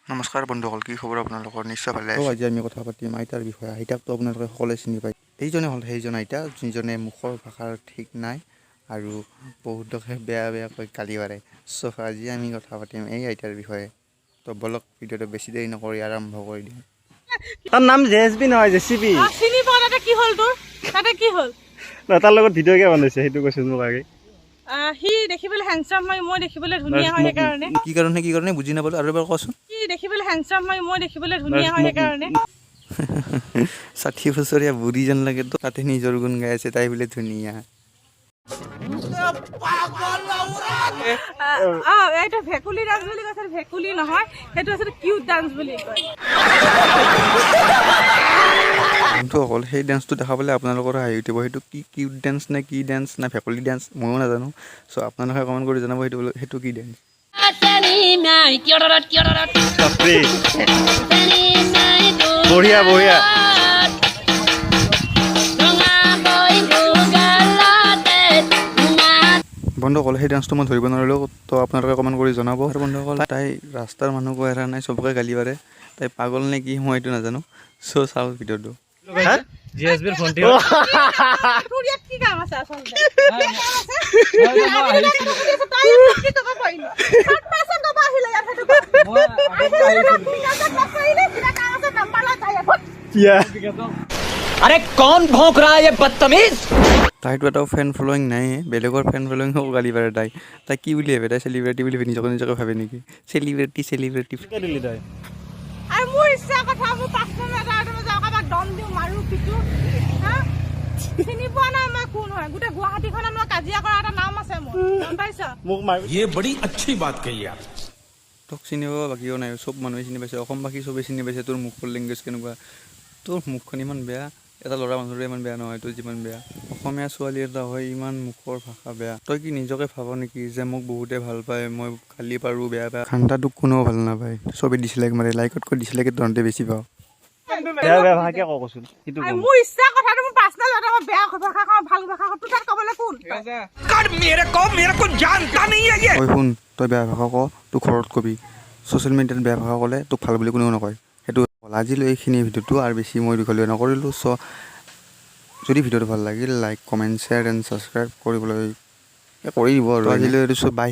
নমস্কাৰ বন্ধুসকল, কি খবৰ আপোনালোকৰ? নিশ্চয় ভালে আছে। আজি আমি কথা পাতিম আইতাৰ বিষয়ে। আইতাকতো আপোনালোকে সকলোৱে চিনি পায়। এইজনে হ'ল সেইজন আইতা যিজনে মুখৰ ভাষাৰ ঠিক নাই আৰু বহুতকে বেয়া বেয়াকৈ গালি পাৰে। চ' আজি আমি কথা পাতিম এই আইতাৰ বিষয়ে। তো বলক ভিডিঅ'টো বেছি দেৰি নকৰি আৰম্ভ কৰি দিম। তাৰ নাম জেএছবি নহয়, জেচিবি। চিনি পোৱা তাতে কি হ'ল তোৰ? তাতে কি হ'ল? তাৰ লগত ভিডিঅ' কিয় বনাইছে সেইটো কৈছিল মোক আগে। সি দেখিবলৈ হেণ্ডসাম হয়, মই দেখিবলৈ ধুনীয়া হয় সেইকাৰণে। কি কাৰণে বুজি নাপালো, আৰু এবাৰ কচোন। সি দেখিবলৈ হেণ্ডসাম হয়, মই দেখিবলৈ ধুনীয়া হয় সেইকাৰণে। 60 বছৰীয়া বুঢ়ী যেন লাগে, তো তাতে নিজৰ গুণ গাই আছে, তাই বোলে ধুনীয়া। এইটো ভেকুলী ডান্স বুলি কৈছে, ভেকুলী নহয়, সেইটো আচলতে কিউট ডান্স বুলি কয়। বন্ধুসকল, সেই ডান্সটো দেখাবলৈ আপোনালোকৰ হাঁহি উঠিব। সেইটো কি কিউট ডান্স নে কি ডান্স নে ভেকুলী ডান্স ময়ো নাজানো। চ' আপোনালোকে কমেণ্ট কৰি জনাব সেইটো কি ডান্স। বঢ়িয়া বঢ়িয়া। বন্ধুসকল, সেই ডান্সটো মই ধৰিব নোৱাৰিলোঁ, তো আপোনালোকে কমেণ্ট কৰি জনাব। আৰু বন্ধুসকল, তাই ৰাস্তাৰ মানুহকো এৰা নাই, চবকে গালি পাৰে। তাই পাগল নে কি মই এইটো নাজানো। চ' চাওক ভিডিঅ'টো। জিএছবিৰ ভণ্টি তোৰ ইয়াত কি কাম আছে আচলতে? अरे कौन भौंक रहा है ये बदतमीज। তাইতো এটা ফেন ফলোয়িং নাই, বেলেগৰ ফেন ফলোয়িঙক গালি পাৰে তাই কি বুলি ভাবে? তাই চেলিব্ৰিটি বুলি নিজকে ভাবে নেকি? চেলিব্ৰিটি দিলি তই। আৰু মোৰ ইচ্ছা কথা, মোৰ পাৰ্চনেল এটা কাৰোবাক দম দিওঁ, মাৰো, পিটো। চিনি পোৱা নাই মই কোন হয়? গোটেই গুৱাহাটীখনত মই কাজিয়া কৰা এটা নাম আছে মোৰ, গম পাইছ? মোক মাৰ। ये बड़ी अच्छी बात कही आप। তোক চিনি পাব বাকীও নাই, চব মানুহে চিনি পাইছে, অসমবাসী চবেই চিনি পাইছে। তোৰ মুখৰ লেংগুৱেজ কেনেকুৱা, তোৰ মুখখন ইমান বেয়া। এটা ল'ৰা মানুহৰে ইমান বেয়া নহয়, তোৰ যিমান বেয়া। অসমীয়া ছোৱালী এটা হয় ইমান মুখৰ ভাষা বেয়া। তই কি নিজকে ভাব নেকি যে মোক বহুতে ভাল পায়, মই গালি পাৰোঁ, বেয়া পায়? খান্দাটোক কোনেও ভাল নাপায়, চবেই ডিছলাইক মাৰে। লাইকতকৈ ডিছলাইকে তহঁতে বেছি পাওঁ। বেয়া বেয়া ভাষাকে কচোন সেইটো কম। মোৰ ইচ্ছা কথাটো, মোৰ পাৰ্চনেল এটা, মই বেয়া ভাষা কওঁ, ভাল ভাষা কওঁ, তোৰ তাত ক'বলৈ কোন? मेरे को जानता नहीं है ये। তই শুন, তই বেয়া ভাষা ক, তোক ঘৰত কবি। ছ'চিয়েল মিডিয়াত বেয়া ভাষা ক'লে তোক ভাল বুলি কোনেও নকয়। সেইটো আজিলৈ এইখিনি ভিডিঅ'টো, আৰু বেছি মই দীঘলীয়া নকৰিলোঁ। চ' যদি ভিডিঅ'টো ভাল লাগিল, like comment share and subscribe কৰিবলৈ কৰি দিব আৰু আজিলৈ এৰিছোঁ, বাই।